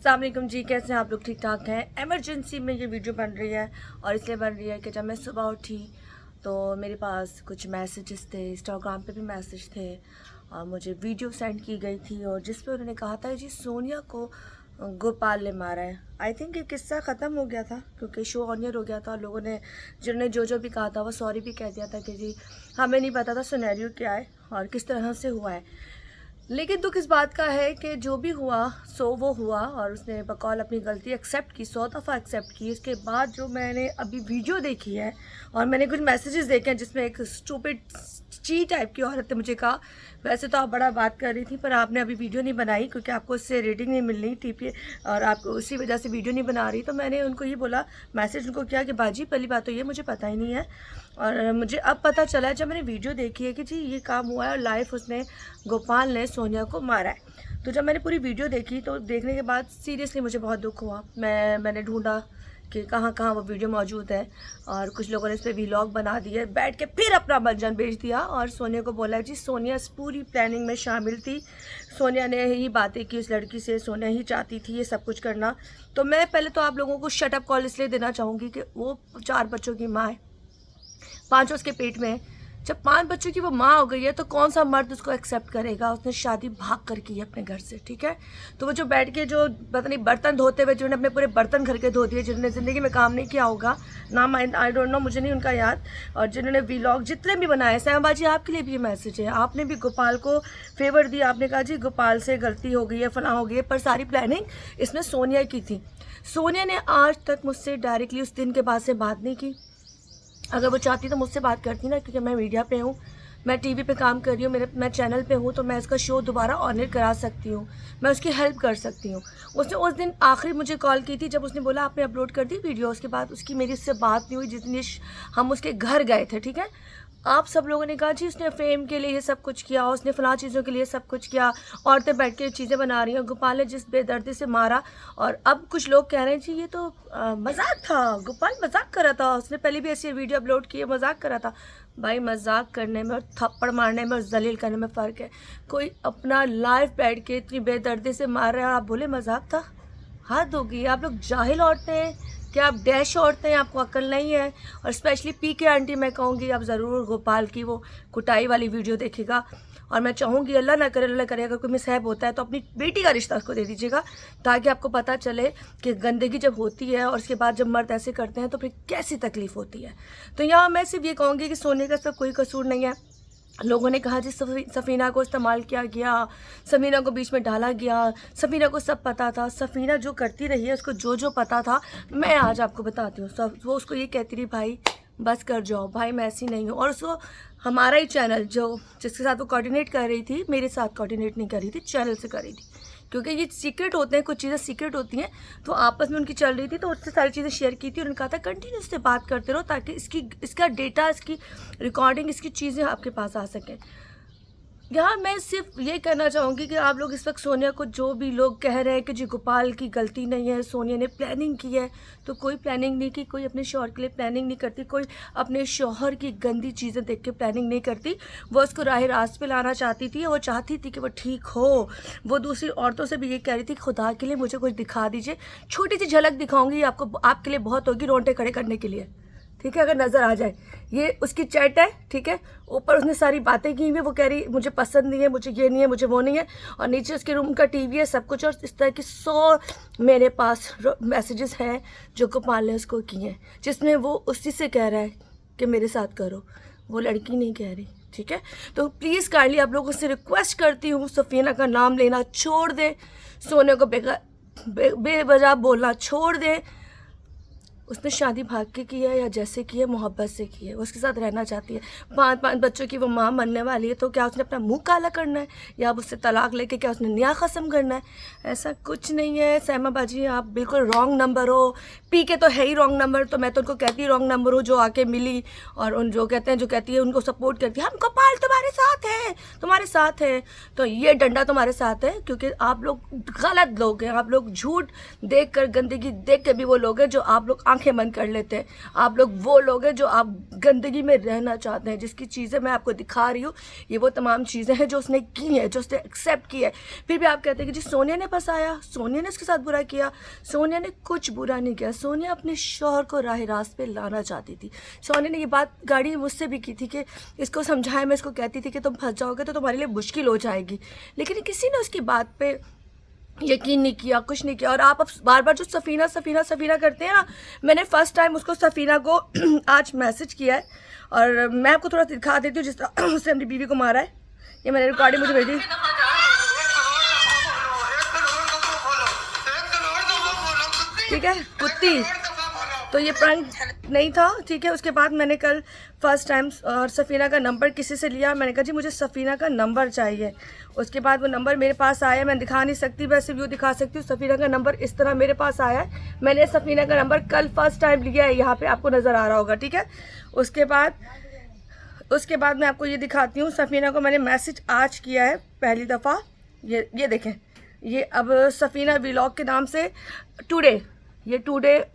अस्सलाम वालेकुम जी, कैसे हैं आप लोग? ठीक ठाक हैं। एमरजेंसी में ये वीडियो बन रही है और इसलिए बन रही है कि जब मैं सुबह उठी तो मेरे पास कुछ मैसेजेस थे, इंस्टाग्राम पे भी मैसेज थे और मुझे वीडियो सेंड की गई थी और जिस पे उन्होंने कहा था जी सोनिया को गोपाल ने मारा है। आई थिंक ये किस्सा ख़त्म हो गया था क्योंकि शो ऑन एयर हो गया था और लोगों ने जिन्होंने जो भी कहा था वो सॉरी भी कह दिया था कि जी हमें नहीं पता था सिनेरियो क्या है और किस तरह से हुआ है। लेकिन दुख इस बात का है कि जो भी हुआ सो वो हुआ और उसने बकौल अपनी गलती एक्सेप्ट की, 100 दफ़ा एक्सेप्ट की। इसके बाद जो मैंने अभी वीडियो देखी है और मैंने कुछ मैसेजेस देखे हैं जिसमें एक स्टूपिड ची टाइप की औरत ने मुझे कहा, वैसे तो आप बड़ा बात कर रही थी पर आपने अभी वीडियो नहीं बनाई क्योंकि आपको उससे रेटिंग नहीं मिल रही टीपी और आप उसी वजह से वीडियो नहीं बना रही। तो मैंने उनको ये बोला, मैसेज उनको किया कि बाजी पहली बात तो ये मुझे पता ही नहीं है और मुझे अब पता चला है जब मैंने वीडियो देखी है कि जी ये काम हुआ है और लाइव उसने गोपाल ने सोनिया को मारा है। तो जब मैंने पूरी वीडियो देखी तो देखने के बाद सीरियसली मुझे बहुत दुख हुआ। मैंने ढूंढा कि कहाँ कहाँ वो वीडियो मौजूद है और कुछ लोगों ने इस पर व्लॉग बना दिए, बैठ के फिर अपना मंजन बेच दिया और सोनिया को बोला जी सोनिया इस पूरी प्लानिंग में शामिल थी, सोनिया ने ही बातें की उस लड़की से, सोनिया ही चाहती थी ये सब कुछ करना। तो मैं पहले तो आप लोगों को शट अप कॉल इसलिए देना चाहूँगी कि वो 4 बच्चों की माँ है, 5 उसके पेट में है। जब 5 बच्चों की वो माँ हो गई है तो कौन सा मर्द उसको एक्सेप्ट करेगा? उसने शादी भाग कर की है अपने घर से, ठीक है। तो वो जो बैठ के जो पता नहीं बर्तन धोते हुए जिन्होंने अपने पूरे बर्तन घर के धो दिए, जिन्होंने ज़िंदगी में काम नहीं किया होगा, नाम आई डोंट नो, मुझे नहीं उनका याद, और जिन्होंने व्लॉग जितने भी बनाए, सैमाबाजी आपके लिए भी ये मैसेज है, आपने भी गोपाल को फेवर दिया, आपने कहा जी गोपाल से गलती हो गई है, फना हो गई है, पर सारी प्लानिंग इसमें सोनिया की थी। सोनिया ने आज तक मुझसे डायरेक्टली उस दिन के बाद से बात नहीं की। अगर वो चाहती तो मुझसे बात करती ना, क्योंकि मैं मीडिया पे हूँ, मैं टीवी पे काम कर रही हूँ, मैं चैनल पे हूँ, तो मैं इसका शो दोबारा ऑन एयर करा सकती हूँ, मैं उसकी हेल्प कर सकती हूँ। उसने उस दिन आखिरी मुझे कॉल की थी जब उसने बोला आपने अपलोड कर दी वीडियो, उसके बाद उसकी मेरी इससे बात नहीं हुई जितनी हम उसके घर गए थे, ठीक है। आप सब लोगों ने कहा जी उसने फेम के लिए ये सब कुछ किया, उसने फलां चीज़ों के लिए सब कुछ किया, औरतें बैठ के चीज़ें बना रही हैं, गोपाल ने जिस बेदर्दी से मारा। और अब कुछ लोग कह रहे हैं जी ये तो मजाक था, गोपाल मजाक कर रहा था, उसने पहले भी ऐसी वीडियो अपलोड की है, मजाक कर रहा था। भाई मजाक करने में और थप्पड़ मारने में और जलील करने में फ़र्क है। कोई अपना लाइव बैठ के इतनी बेदर्दी से मार रहा है और आप बोले मजाक था? हद होगी, आप लोग जाहिल औरतें हैं क्या? आप डैश औरतें हैं, आपको अक्ल नहीं है। और स्पेशली पी के आंटी मैं कहूँगी आप ज़रूर गोपाल की वो कुटाई वाली वीडियो देखिएगा और मैं चाहूँगी अल्लाह ना करे, अल्लाह करे अगर कोई मिसहैप होता है तो अपनी बेटी का रिश्ता उसको दे दीजिएगा ताकि आपको पता चले कि गंदगी जब होती है और उसके बाद जब मर्द ऐसे करते हैं तो फिर कैसी तकलीफ़ होती है। तो यहाँ मैं सिर्फ ये कहूँगी कि सोने का सब कोई कसूर नहीं है। लोगों ने कहा जी सफ़ीना को इस्तेमाल किया गया, सफ़ीना को बीच में डाला गया, सफ़ीना को सब पता था, सफ़ीना जो करती रही है उसको जो पता था मैं आज आपको बताती हूँ। सब वो उसको ये कहती रही भाई बस कर जाओ, भाई मैं ऐसी नहीं हूँ। और उसको हमारा ही चैनल जो जिसके साथ वो कोऑर्डिनेट कर रही थी, मेरे साथ कोऑर्डिनेट नहीं कर रही थी, चैनल से कर रही थी, क्योंकि ये सीक्रेट होते हैं, कुछ चीज़ें सीक्रेट होती हैं, तो आपस में उनकी चल रही थी तो उससे सारी चीज़ें शेयर की थी। उन्होंने कहा था कंटिन्यू से बात करते रहो ताकि इसका डेटा, इसकी रिकॉर्डिंग, इसकी चीज़ें आपके पास आ सकें। यहाँ मैं सिर्फ ये कहना चाहूँगी कि आप लोग इस वक्त सोनिया को जो भी लोग कह रहे हैं कि जी गोपाल की गलती नहीं है, सोनिया ने प्लानिंग की है, तो कोई प्लानिंग नहीं की, कोई अपने शौहर के लिए प्लानिंग नहीं करती, कोई अपने शौहर की गंदी चीज़ें देख के प्लानिंग नहीं करती। वो उसको राह रास्त पे लाना चाहती थी, वो चाहती थी कि वो ठीक हो। वो दूसरी औरतों से भी ये कह रही थी खुदा के लिए मुझे कुछ दिखा दीजिए, छोटी सी झलक दिखाऊँगी आपको, आपके लिए बहुत होगी रोंगटे खड़े करने के लिए, ठीक है, अगर नज़र आ जाए। ये उसकी चैट है, ठीक है, ऊपर उसने सारी बातें की हुई, वो कह रही मुझे पसंद नहीं है, मुझे ये नहीं है, मुझे वो नहीं है, और नीचे उसके रूम का टीवी है, सब कुछ। और इस तरह की 100 मेरे पास मैसेजेस हैं जो गोपाल ने उसको किए हैं, जिसमें वो उसी से कह रहा है कि मेरे साथ करो, वो लड़की नहीं कह रही, ठीक है। तो प्लीज़ काइंडली आप लोगों से रिक्वेस्ट करती हूँ सफ़ीना का नाम लेना छोड़ दें, सोने को बेवजह बोलना छोड़ दें। उसने शादी भाग के की है या जैसे की है, मोहब्बत से की है, उसके साथ रहना चाहती है, 5 बच्चों की वो माँ बनने वाली है, तो क्या उसने अपना मुंह काला करना है या अब उससे तलाक लेके क्या उसने नया ख़त्म करना है? ऐसा कुछ नहीं है। सैमा बाजी आप बिल्कुल रॉन्ग नंबर हो, पी के तो है ही रॉन्ग नंबर, तो मैं तो उनको कहती रॉन्ग नंबर हो जो आके मिली और उन जो कहती है उनको सपोर्ट करती है, हम गोपाल तुम्हारे साथ हैं, तुम्हारे साथ हैं, तो ये डंडा तुम्हारे साथ है क्योंकि आप लोग गलत लोग हैं, आप लोग झूठ देख कर, गंदगी देख के भी वो लोग हैं जो आप लोग आंखें बंद कर लेते हैं। आप लोग वो लोग हैं जो आप गंदगी में रहना चाहते हैं, जिसकी चीज़ें मैं आपको दिखा रही हूँ ये वो तमाम चीज़ें हैं जो उसने की हैं, जो उसने एक्सेप्ट की है। फिर भी आप कहते हैं कि जी सोनिया ने फंसाया, सोनिया ने उसके साथ बुरा किया। सोनिया ने कुछ बुरा नहीं किया। सोनिया अपने शौहर को राह रास्त पे लाना चाहती थी। सोनिया ने ये बात गाड़ी मुझसे भी की थी कि इसको समझाया, मैं इसको कहती थी कि तुम फंस जाओगे तो तुम्हारे लिए मुश्किल हो जाएगी, लेकिन किसी ने उसकी बात पे यकीन नहीं किया, कुछ नहीं किया। और आप अब बार बार जो सफ़ीना सफ़ीना सफ़ीना करते हैं ना, मैंने फ़र्स्ट टाइम उसको सफ़ीना को आज मैसेज किया है और मैं आपको थोड़ा दिखा देती हूँ जिस तरह उससे अपनी बीवी को मारा है। ये मैंने रिकॉर्डिंग मुझे भेजी। ठीक है कुत्ती, तो ये प्रैंक नहीं था, ठीक है। उसके बाद मैंने कल फर्स्ट टाइम सफ़ीना का नंबर किसी से लिया। मैंने कहा जी मुझे सफ़ीना का नंबर चाहिए। उसके बाद वो नंबर मेरे पास आया, मैं दिखा नहीं सकती, वैसे व्यू दिखा सकती हूँ। सफ़ीना का नंबर इस तरह मेरे पास आया है। मैंने सफ़ीना का नंबर कल फर्स्ट टाइम लिया है, यहाँ पे आपको नज़र आ रहा होगा, ठीक है। उसके बाद मैं आपको ये दिखाती हूँ। सफ़ीना को मैंने मैसेज आज किया है पहली दफ़ा। ये देखें, ये अब सफ़ीना व्लॉग के नाम से टुडे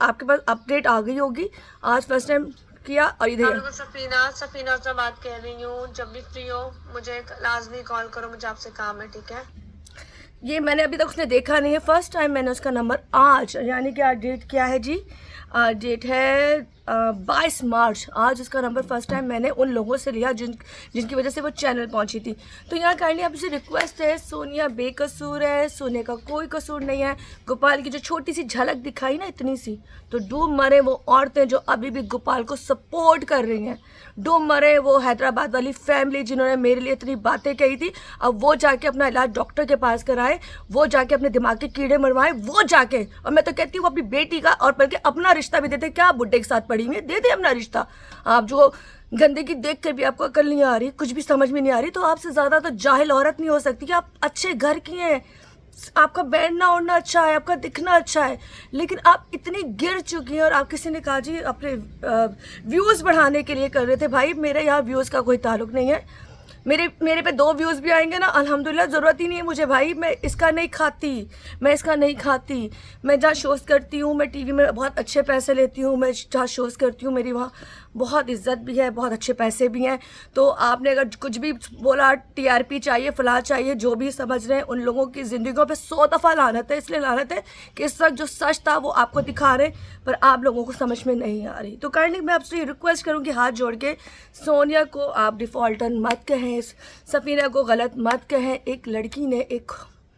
आपके पास अपडेट आ गई होगी। आज फर्स्ट टाइम किया। और इधर सफीना से बात कर रही हूँ। जब भी फ्री हो मुझे लाजमी कॉल करो, मुझे आपसे काम है, ठीक है। ये मैंने अभी तक उसने देखा नहीं है, फर्स्ट टाइम मैंने उसका नंबर आज, यानी कि आज डेट क्या है जी, डेट है 22 मार्च। आज उसका नंबर फर्स्ट टाइम मैंने उन लोगों से लिया जिनकी वजह से वो चैनल पहुंची थी। तो यहाँ काइंडली आपसे रिक्वेस्ट है, सोनिया बेकसूर है, सोनिया का कोई कसूर नहीं है। गोपाल की जो छोटी सी झलक दिखाई ना, इतनी सी, तो डूब मरे वो औरतें जो अभी भी गोपाल को सपोर्ट कर रही हैं। डूब मरे वो हैदराबाद वाली फैमिली जिन्होंने मेरे लिए इतनी बातें कही थी। अब वो जाके अपना इलाज डॉक्टर के पास कराए, वो जाके अपने दिमाग के कीड़े मरवाए, वो जाके, और मैं तो कहती हूँ अपनी बेटी का और बल्कि अपना रिश्ता भी देते। क्या बुड्ढे के साथ पड़ी हुई है, दे दे अपना रिश्ता। आप जो गंदगी देख कर भी आपको अकल नहीं आ रही, कुछ भी समझ में नहीं आ रही, तो आपसे ज़्यादा तो जाहिल औरत नहीं हो सकती कि आप अच्छे घर की हैं, आपका बैठना उठना अच्छा है, आपका दिखना अच्छा है, लेकिन आप इतनी गिर चुकी हैं। और आप किसी ने कहा जी अपने व्यूज़ बढ़ाने के लिए कर रहे थे। भाई मेरे यहाँ व्यूज़ का कोई ताल्लुक नहीं है। मेरे पे 2 व्यूज़ भी आएंगे ना, अल्हम्दुलिल्लाह, ज़रूरत ही नहीं है मुझे। भाई मैं इसका नहीं खाती। मैं जहाँ शोज़ करती हूँ, मैं टीवी में बहुत अच्छे पैसे लेती हूँ। मैं जहाँ शोज़ करती हूँ मेरी वहाँ बहुत इज़्ज़त भी है, बहुत अच्छे पैसे भी हैं। तो आपने अगर कुछ भी बोला TRP चाहिए, फलां चाहिए, जो भी समझ रहे हैं, उन लोगों की ज़िंदगियों पे 100 दफ़ा लानत है। इसलिए लानत है कि इस वक्त जो सच था वो आपको दिखा रहे, पर आप लोगों को समझ में नहीं आ रही। तो काइंडली मैं आपसे रिक्वेस्ट करूँगी हाथ जोड़ के, सोनिया को आप डिफ़ॉल्टर मत कहें, सफ़ीना को गलत मत कहें। एक लड़की ने, एक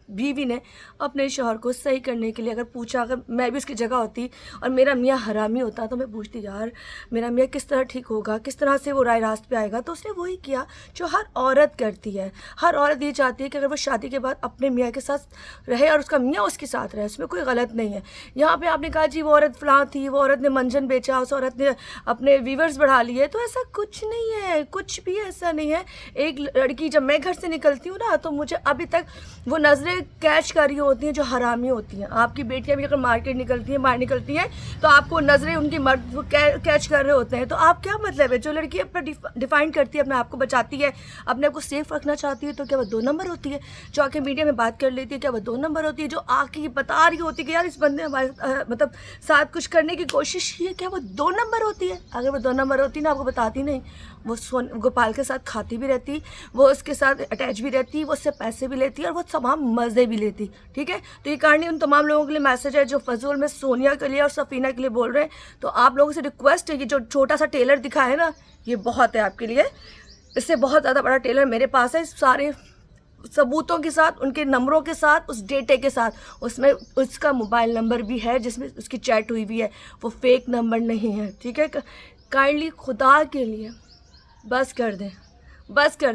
बीवी ने अपने शौहर को सही करने के लिए अगर पूछा, अगर मैं भी उसकी जगह होती और मेरा मियाँ हरामी होता तो मैं पूछती यार मेरा मियाँ किस तरह ठीक होगा, किस तरह से वो राय रास्त पे आएगा। तो उसने वही किया जो हर औरत करती है। हर औरत ये चाहती है कि अगर वो शादी के बाद अपने मियाँ के साथ रहे और उसका मियाँ उसके साथ रहे, उसमें कोई गलत नहीं है। यहाँ पे आपने कहा जी वो औरत फलां थी, वो औरत ने मंजन बेचा, उस औरत ने अपने व्यूअर्स बढ़ा लिए, तो ऐसा कुछ नहीं है, कुछ भी ऐसा नहीं है। एक लड़की, जब मैं घर से निकलती हूँ ना, तो मुझे अभी तक वो नज़रें कैच कर रही होती हैं जो हरामी होती हैं। आपकी बेटियां भी अगर मार्केट निकलती हैं, बाहर निकलती हैं, तो आपको नज़रें उनकी मर्द कैच कर रहे होते हैं। तो आप क्या मतलब है, जो लड़की अपना डिफाइन करती है, अपने आप को बचाती है, अपने आप को सेफ रखना चाहती है, तो क्या वो 2 नंबर होती है? जो आके मीडिया में बात कर लेती है, क्या वो 2 नंबर होती है? जो आके बता रही होती है कि यार इस बंदे हमारे मतलब साथ कुछ करने की कोशिश की है, क्या वो 2 नंबर होती है? अगर वो 2 नंबर होती ना, आपको बताती नहीं। वो गोपाल के साथ खाती भी रहती, वो उसके साथ अटैच भी रहती, वो उससे पैसे भी लेती और वो तमाम मज़े भी लेती, ठीक है। तो ये कहानी उन तमाम लोगों के लिए मैसेज है जो फजूल में सोनिया के लिए और सफ़ीना के लिए बोल रहे हैं। तो आप लोगों से रिक्वेस्ट है कि जो छोटा सा टेलर दिखा है ना, ये बहुत है आपके लिए। इससे बहुत ज़्यादा बड़ा टेलर मेरे पास है, सारे सबूतों के साथ, उनके नंबरों के साथ, उस डेटे के साथ। उसमें उसका मोबाइल नंबर भी है जिसमें उसकी चैट हुई भी है, वो फेक नंबर नहीं है, ठीक है। काइंडली खुदा के लिए बस कर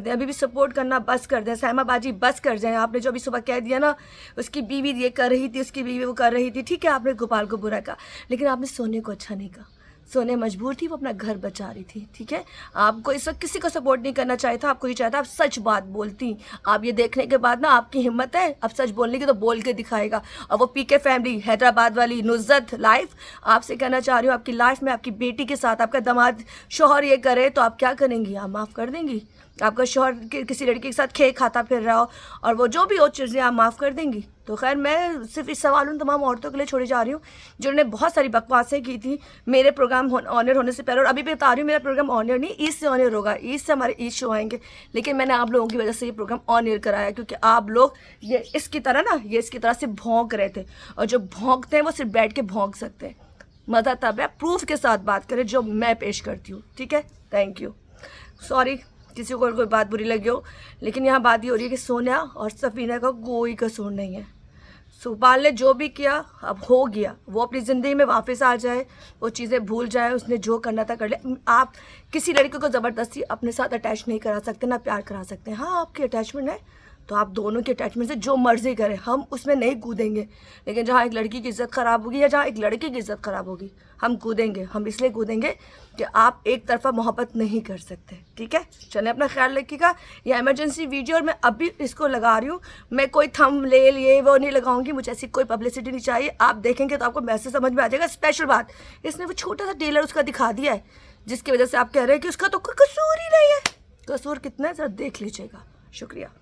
दें, अभी भी सपोर्ट करना बस कर दें। सहमा बाजी बस कर जाएं। आपने जो अभी सुबह कह दिया ना, उसकी बीवी ये कर रही थी, उसकी बीवी वो कर रही थी, ठीक है, आपने गोपाल को बुरा कहा, लेकिन आपने सोने को अच्छा नहीं कहा। सोने मजबूर थी, वो अपना घर बचा रही थी, ठीक है। आपको इस वक्त किसी को सपोर्ट नहीं करना चाहिए था, आपको ये चाहता आप सच बात बोलती। आप ये देखने के बाद ना आपकी हिम्मत है अब सच बोलने की, तो बोल के दिखाएगा। और वो PK फैमिली हैदराबाद वाली नुज़रत लाइफ, आपसे कहना चाह रही हूँ, आपकी लाइफ में आपकी बेटी के साथ आपका दामाद शौहर ये करे तो आप क्या करेंगी? आप माफ़ कर देंगी? आपका शौहर किसी लड़की के साथ खेल खाता फिर रहा हो और वो जो भी हो चीज़ें आप माफ़ कर देंगी? तो खैर मैं सिर्फ इस सवाल उन तमाम औरतों के लिए छोड़ी जा रही हूँ जिन्होंने बहुत सारी बकवासें की थी मेरे प्रोग्राम ऑनर होने से पहले, और अभी भी बता रही हूँ मेरा प्रोग्राम ऑनर नहीं, ईद से ऑनर होगा, ईद से हमारे ईद शो आएंगे, लेकिन मैंने आप लोगों की वजह से ये प्रोग्राम ऑनर कराया क्योंकि आप लोग ये इसकी तरह से भौंक रहे थे, और जो भौंकते हैं वो सिर्फ बैठ के भौंक सकते हैं। मज़ा तब है प्रूफ के साथ बात करें जो मैं पेश करती हूँ, ठीक है? Thank you. सॉरी किसी को कोई बात बुरी लगी हो, लेकिन यहाँ बात ये हो रही है कि सोनिया और सफीना का कोई कसूर नहीं है। सुखपाल ने जो भी किया अब हो गया, वो अपनी ज़िंदगी में वापस आ जाए, वो चीज़ें भूल जाए, उसने जो करना था कर ले। आप किसी लड़की को ज़बरदस्ती अपने साथ अटैच नहीं करा सकते, ना प्यार करा सकते हैं। हाँ, आपकी अटैचमेंट है तो आप दोनों के अटैचमेंट से जो मर्जी करें, हम उसमें नहीं कूदेंगे, लेकिन जहाँ एक लड़की की इज़्ज़त ख़राब होगी या जहाँ एक लड़के की इज़्ज़त ख़राब होगी हम कूदेंगे। हम इसलिए कूदेंगे कि आप एक तरफा मोहब्बत नहीं कर सकते, ठीक है? चलें, अपना ख्याल रखिएगा। यह इमरजेंसी वीडियो और मैं अभी इसको लगा रही हूँ, मैं कोई थंबनेल ये वो नहीं लगाऊंगी, मुझे ऐसी कोई पब्लिसिटी नहीं चाहिए। आप देखेंगे तो आपको मैसेज समझ में आ जाएगा। स्पेशल बात, इसने वो छोटा सा टेलर उसका दिखा दिया है जिसकी वजह से आप कह रहे हैं कि उसका तो कोई कसूर ही नहीं है। कसूर कितना है ज़रा देख लीजिएगा। शुक्रिया।